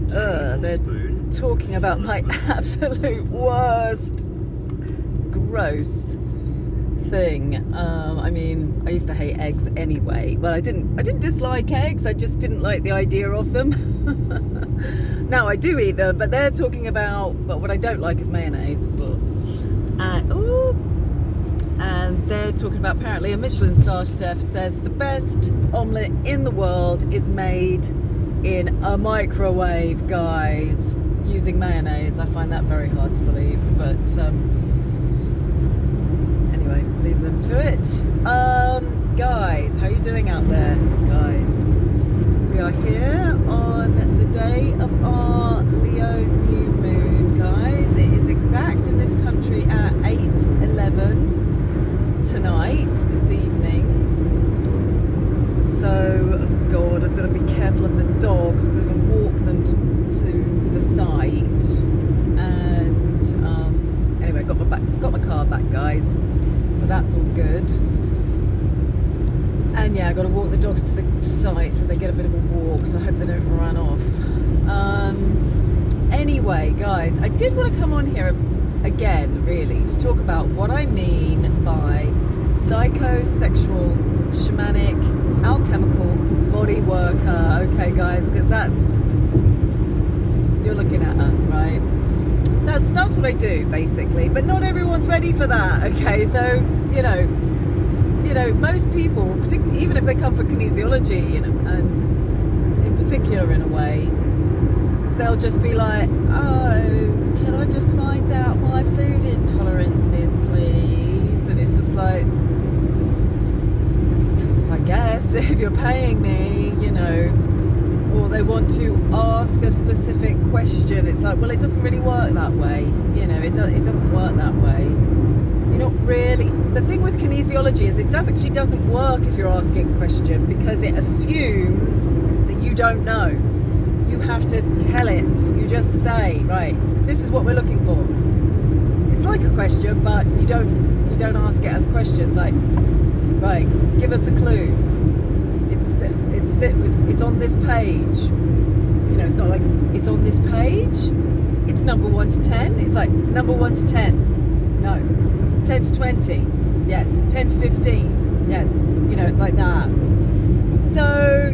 They're talking about my absolute worst gross thing. I mean, I used to hate eggs anyway. Well, I didn't dislike eggs, I just didn't like the idea of them. Now I do eat them, but they're talking about, but what I don't like is mayonnaise. And they're talking about, apparently a Michelin star chef says the best omelette in the world is made in a microwave, guys, using mayonnaise. I find that very hard to believe, but anyway, leave them to it. Guys, how are you doing out there, guys? We are here on the day of our Leo new moon, guys. It is exact in this country at 8:11 tonight, this evening. So, oh God, I've got to be careful of the dogs. I'm going to walk them to the site. And anyway, got my car back, guys. So that's all good. And yeah, I've got to walk the dogs to the site so they get a bit of a walk. So I hope they don't run off. Anyway, guys, I did want to come on here again, really, to talk about what I mean by psychosexual, shamanic, alchemical body worker. Okay, guys, because that's, you're looking at her, right? That's what I do, basically. But not everyone's ready for that. Okay, so you know, most people, particularly even if they come for kinesiology, and in particular, in a way, they'll just be like, oh, can I just find out my food intolerance is, please? And it's just like, I guess if you're paying me, or they want to ask a specific question, it's like, well, it doesn't really work that way. It doesn't work that way. You're not really, the thing with kinesiology is it actually doesn't work if you're asking a question, because it assumes that you don't know. You have to tell it. You just say, right, this is what we're looking for. It's like a question, but you don't ask it as a question. It's like, right, give us a clue. It's on this page. It's not like it's on this page. It's number 1 to 10. It's like it's number 1 to 10. No, it's 10 to 20. Yes, 10 to 15. Yes, it's like that. So,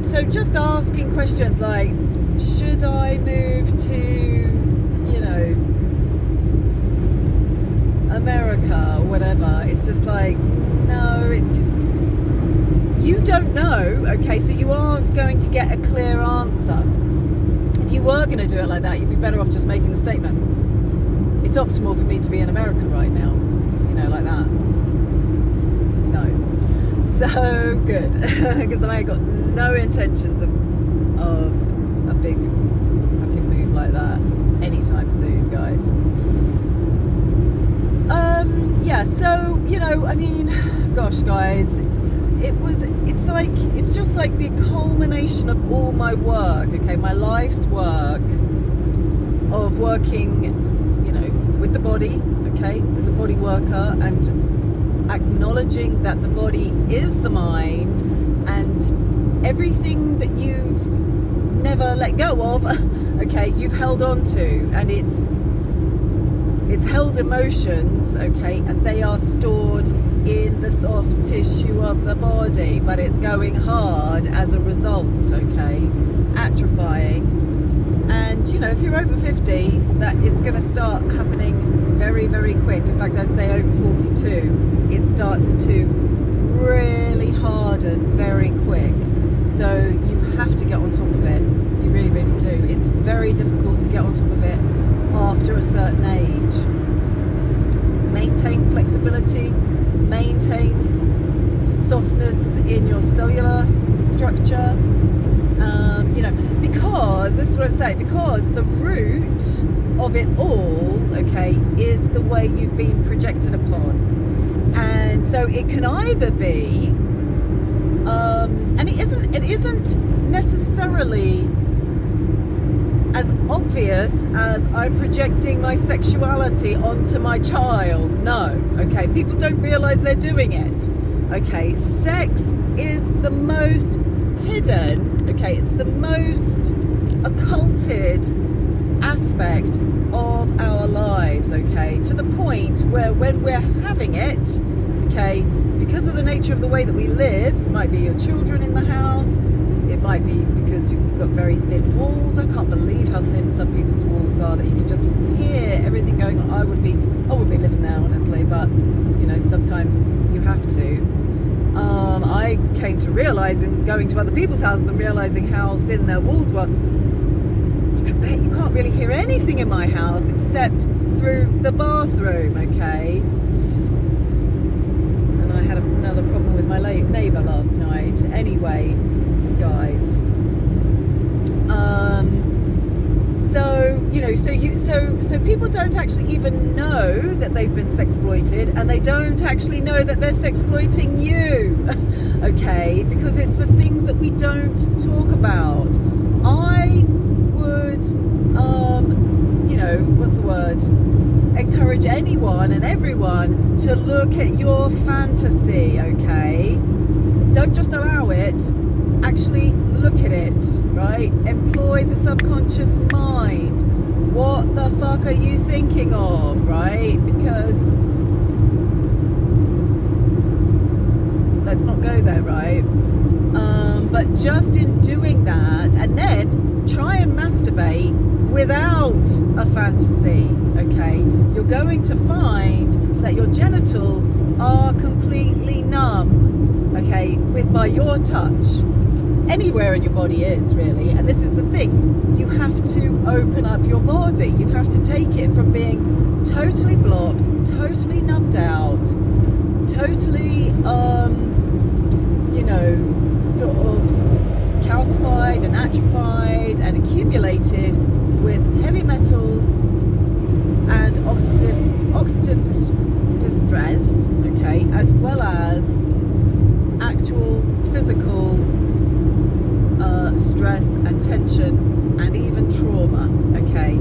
so just asking questions like, should I move to, America or whatever? It's just like, no, you don't know, okay, so you aren't going to get a clear answer. If you were going to do it like that, you'd be better off just making the statement, it's optimal for me to be in America right now, like that. No. So good, because I got no intentions of a big fucking move like that anytime soon, guys. Yeah, so I mean, gosh, guys, it's just like the culmination of all my work, okay, my life's work of working, with the body, okay, as a body worker, and acknowledging that the body is the mind, and everything that you've never let go of, okay, you've held on to, and it's held emotions, okay, and they are stored in the soft tissue of the body, but it's going hard as a result, okay, atrophying. And if you're over 50, that it's going to start happening very, very quick. In fact, I'd say over 42, it starts to really harden very quick. So you have to get on top of it. You really, really do. It's very difficult to get on top of it after a certain age. Maintain flexibility, maintain softness in your cellular structure. Because this is what I say, because the root of it all, okay, is the way you've been projected upon. And so it can either be, and it isn't necessarily as obvious as I'm projecting my sexuality onto my child. No, okay, people don't realize they're doing it. Okay, sex is the most hidden, okay, it's the most occulted aspect of our lives, okay, to the point where when we're having it, okay, because of the nature of the way that we live, it might be your children in the house, it might be because you've got very thin walls. I can't believe how thin some people's walls are, that you can just hear everything going on. I would be living there, honestly, but you know, sometimes you have to. I came to realise in going to other people's houses and realising how thin their walls were. You can't really hear anything in my house except through the bathroom, okay? And I had another problem with my neighbour last night. Anyway, guys. So you know, so people don't actually even know that they've been sexploited, and they don't actually know that they're sexploiting you, okay? Because it's the things that we don't talk about. I would, you know, what's the word? Encourage anyone and everyone to look at your fantasy, okay? Don't just allow it. Actually look at it, right? Employ the subconscious mind. What the fuck are you thinking of, right? Because let's not go there, right? But just in doing that, and then try and masturbate without a fantasy, okay? You're going to find that your genitals are completely numb, okay, by your touch. Anywhere in your body is, really. And this is the thing, you have to open up your body. You have to take it from being totally blocked, totally numbed out, totally you know, sort of calcified and atrophied and accumulated with heavy metals and oxidative distress, okay, as well as actual physical stress and tension and even trauma, okay?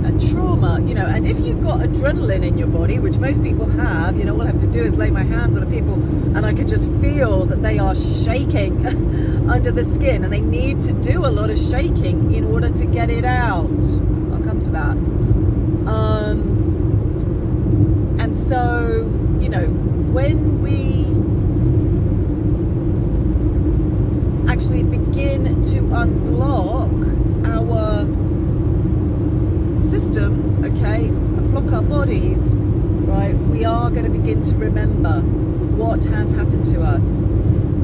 And trauma, you know, and if you've got adrenaline in your body, which most people have, you know, all I have to do is lay my hands on people and I can just feel that they are shaking under the skin, and they need to do a lot of shaking in order to get it out. I'll come to that. And so, you know, when we actually begin to unblock our systems, okay, and block our bodies, right, we are going to begin to remember what has happened to us.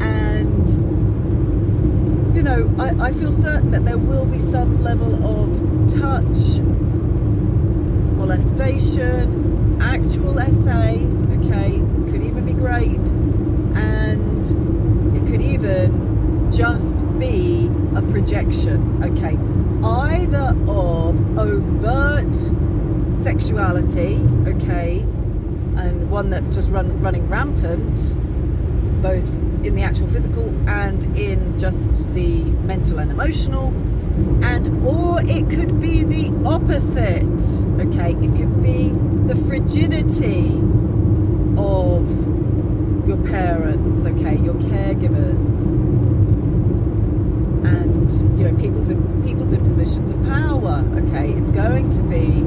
And you know, I feel certain that there will be some level of touch, molestation, actual SA, okay, could even be grape, and it could even just be a projection, okay, either of overt sexuality, okay, and one that's just running rampant, both in the actual physical and in just the mental and emotional, and or it could be the opposite, okay, it could be the frigidity of your parents, okay, your caregivers, and you know, people's in positions of power, okay, it's going to be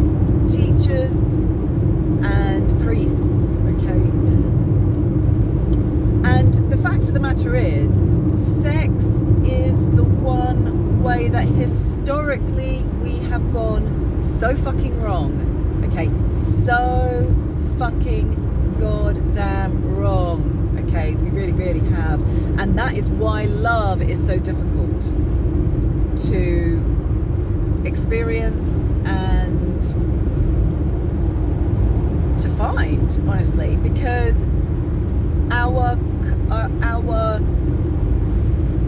teachers and priests, okay. And the fact of the matter is, sex is the one way that historically we have gone so fucking wrong, okay, so fucking goddamn wrong, okay, we really, really have. And that is why love is so difficult to experience and to find, honestly, because our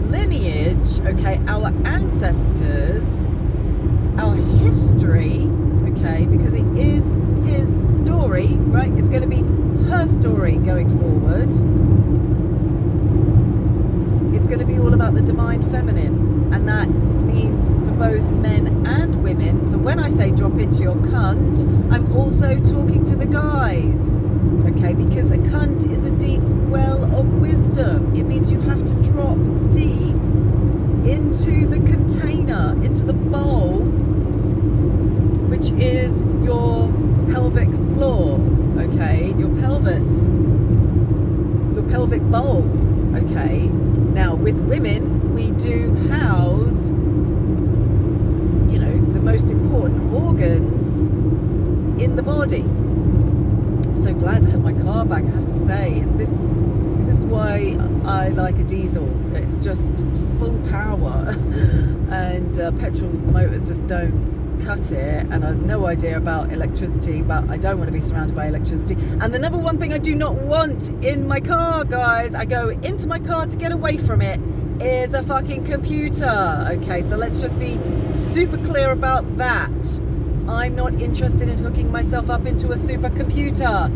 lineage, okay, our ancestors, our history, okay, because it is his story, right, it's going to be her story going forward. It's going to be all about the divine feminine, and that means for both men and women. So when I say drop into your cunt, I'm also talking to the guys, okay, because a cunt is a deep well of wisdom. It means you have to drop deep into the container, into the bowl, which is your pelvic floor, okay, your pelvis, your pelvic bowl, okay. Now with women, we do house, you know, the most important organs in the body. I'm so glad to have my car back, I have to say. This is why I like a diesel. It's just full power and petrol motors just don't cut it, and I have no idea about electricity, but I don't want to be surrounded by electricity. And the number one thing I do not want in my car, guys, I go into my car to get away from it, is a fucking computer. Okay, so let's just be super clear about that. I'm not interested in hooking myself up into a supercomputer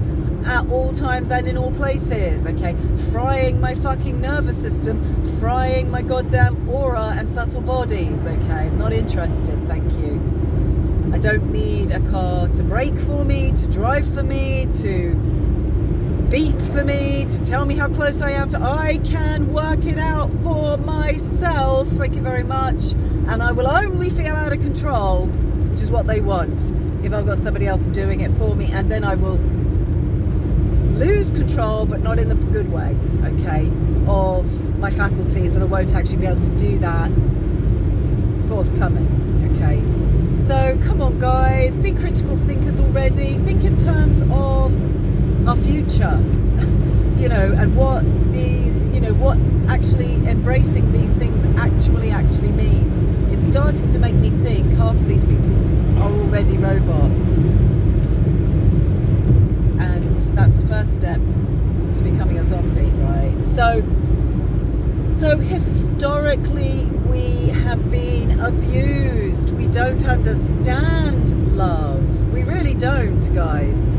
at all times and in all places, okay? Frying my fucking nervous system, frying my goddamn aura and subtle bodies, okay? Not interested, thank you. I don't need a car to brake for me, to drive for me, to beep for me, to tell me how close I am to... I can work it out for myself, thank you very much, and I will only feel out of control, which is what they want, if I've got somebody else doing it for me, and then I will lose control, but not in the good way, okay, of my faculties, and I won't actually be able to do that forthcoming, okay. So come on, guys, be critical thinkers already. Think in terms of our future, you know, and what what actually embracing these things actually means. It's starting to make me think half of these people are already robots, and that's the first step to becoming a zombie, right? So historically we have been abused. We don't understand love. We really don't, guys.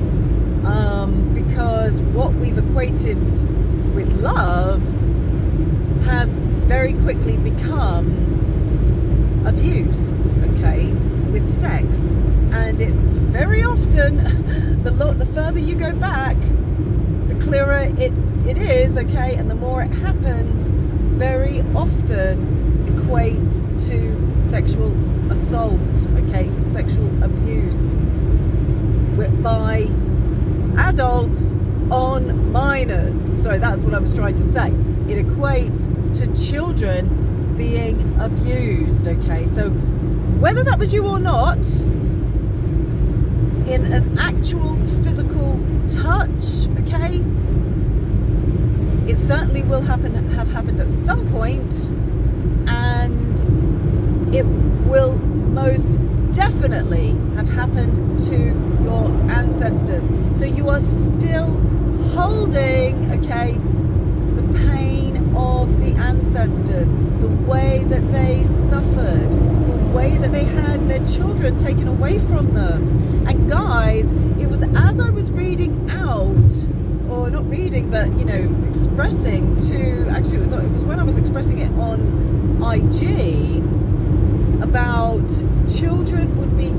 Because what we've equated with love has very quickly become abuse, okay, with sex. And it very often, the further you go back, the clearer it is, okay, and the more it happens, very often equates to sexual assault, okay, sexual abuse by adults on minors. Sorry, that's what I was trying to say. It equates to children being abused, okay? So whether that was you or not, in an actual physical touch, okay, it certainly will have happened at some point, and it will most definitely have happened to your ancestors. So you are still holding, okay, the pain of the ancestors, the way that they suffered, the way that they had their children taken away from them. And guys, it was as I was reading out, or not reading, but, you know, expressing to, actually it was when I was expressing it on IG, about children would be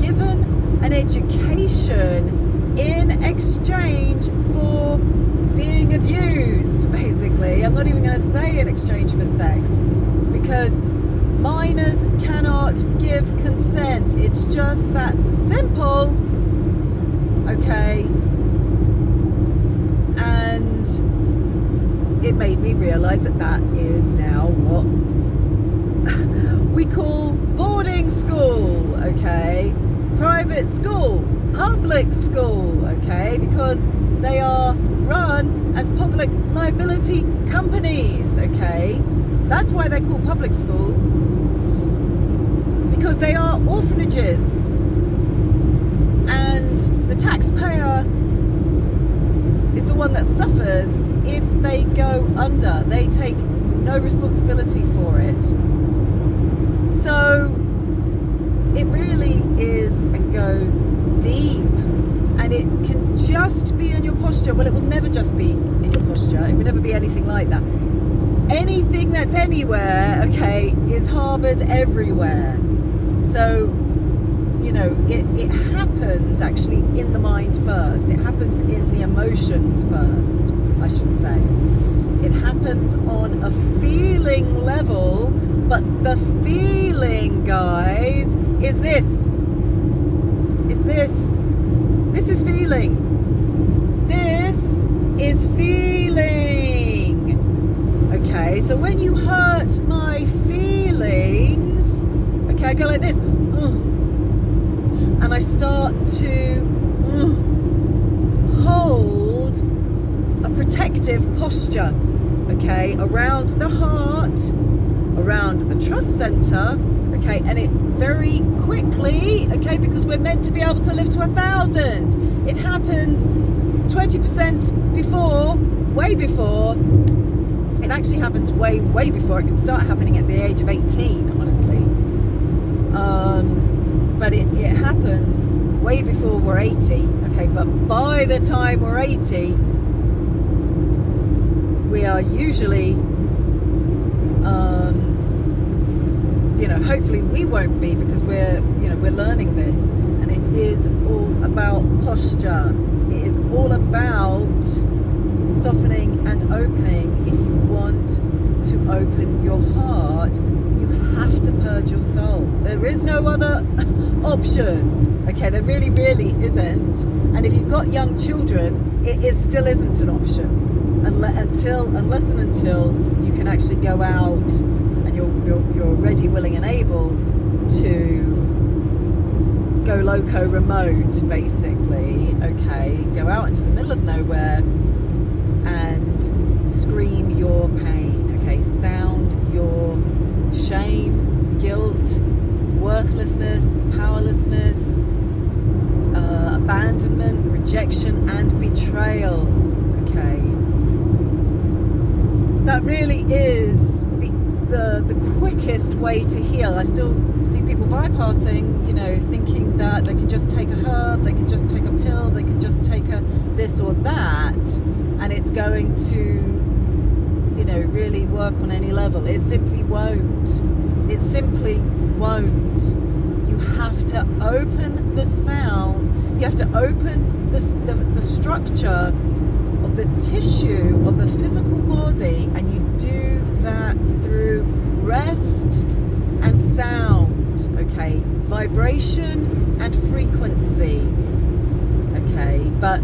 given an education in exchange for being abused, basically. I'm not even going to say in exchange for sex, because minors cannot give consent. It's just that simple, okay? And it made me realize that is now what we call boarding school, okay? Private school, public school, okay? Because they are run as public liability companies, okay? That's why they're called public schools, because they are orphanages, and the taxpayer is the one that suffers if they go under. They take no responsibility for it. So it really is and goes deep, and it can just be in your posture. Well, it will never just be in your posture. It will never be anything like that. Anything that's anywhere, okay, is harbored everywhere. So, you know, it happens actually in the mind first. It happens in the emotions first, I should say. It happens on a feeling level, but the feeling, guys, is this. This is feeling. This is feeling. Okay, so when you hurt my feelings, okay, I go like this, and I start to hold a protective posture, okay, around the heart, around the trust center, okay, and it very quickly, okay, because we're meant to be able to live to 1,000. It happens 20% before, way before. It actually happens way before. It can start happening at the age of 18, honestly. But it happens way before we're 80, okay, but by the time we're 80, we are usually, hopefully we won't be, because we're learning this, and it is all about posture. It is all about softening and opening. If you want to open your heart, you have to purge your soul. There is no other option. Okay, there really isn't. And if you've got young children, it still isn't an option unless and until you can actually go out and you're ready, willing, and able to go loco remote, basically. Okay, go out into the middle of nowhere and scream your pain. Okay, sound your shame, guilt, worthlessness, powerlessness, abandonment, rejection, and betrayal. Okay, that really is the quickest way to heal. I still see people bypassing, thinking that they can just take a herb, they can just take a pill, they can just take a this or that, and it's going to, really work on any level. It simply won't. It simply won't. You have to open the sound. You have to open the structure of the tissue of the physical body, and you do that through rest and sound, okay, vibration and frequency, okay, but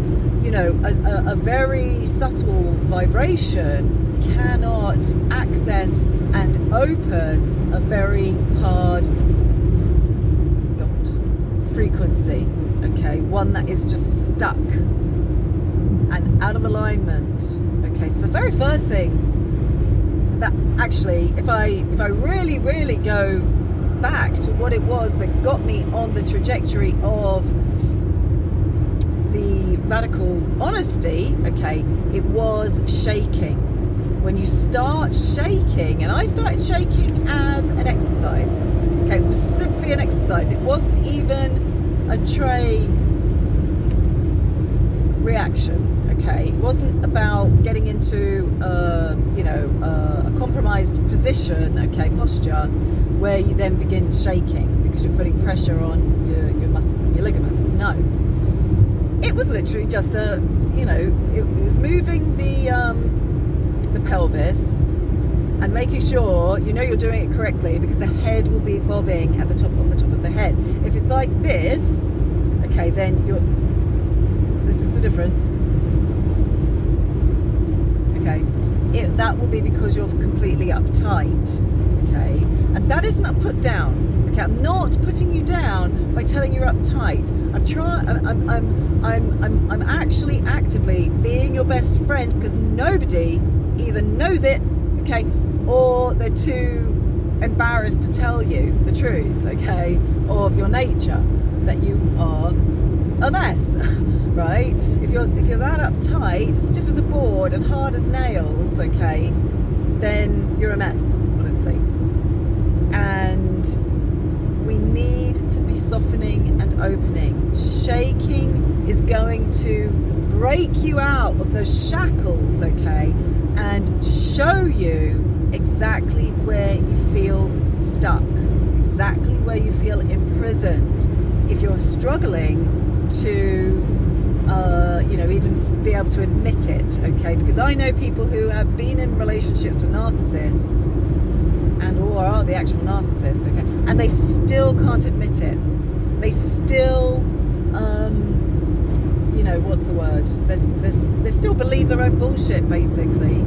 a very subtle vibration cannot access and open a very hard frequency, okay, one that is just stuck and out of alignment. Okay, so the very first thing that actually, if I really go back to what it was that got me on the trajectory of the radical honesty, okay, it was shaking. When you start shaking, and I started shaking as an exercise, okay, it was simply an exercise. It wasn't even a tray reaction, okay, it wasn't about getting into a compromised position, okay, posture, where you then begin shaking because you're putting pressure on your muscles and your ligaments. No, it was literally just it was moving the pelvis and making sure you're doing it correctly, because the head will be bobbing at the top of the head. If it's like this, okay, then this is the difference. Okay, that will be because you're completely uptight. Okay, and that isn't a put down. Okay, I'm not putting you down by telling you're uptight. I'm actually actively being your best friend, because nobody either knows it, okay, or they're too embarrassed to tell you the truth, okay, of your nature, that you are a mess, right? If you're that uptight, stiff as a board and hard as nails, okay, then you're a mess, honestly. And we need to be softening and opening. Shaking is going to break you out of those shackles, okay, and show you exactly where you feel stuck, exactly where you feel imprisoned. If you're struggling to even be able to admit it, okay? Because I know people who have been in relationships with narcissists or are the actual narcissist, okay? And they still can't admit it. They still, what's the word? They still believe their own bullshit, basically,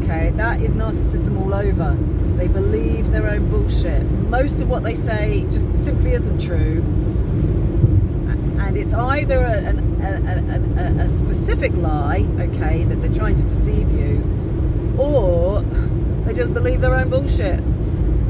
okay? That is narcissism all over. They believe their own bullshit. Most of what they say just simply isn't true. And it's either a specific lie, okay, that they're trying to deceive you, or they just believe their own bullshit.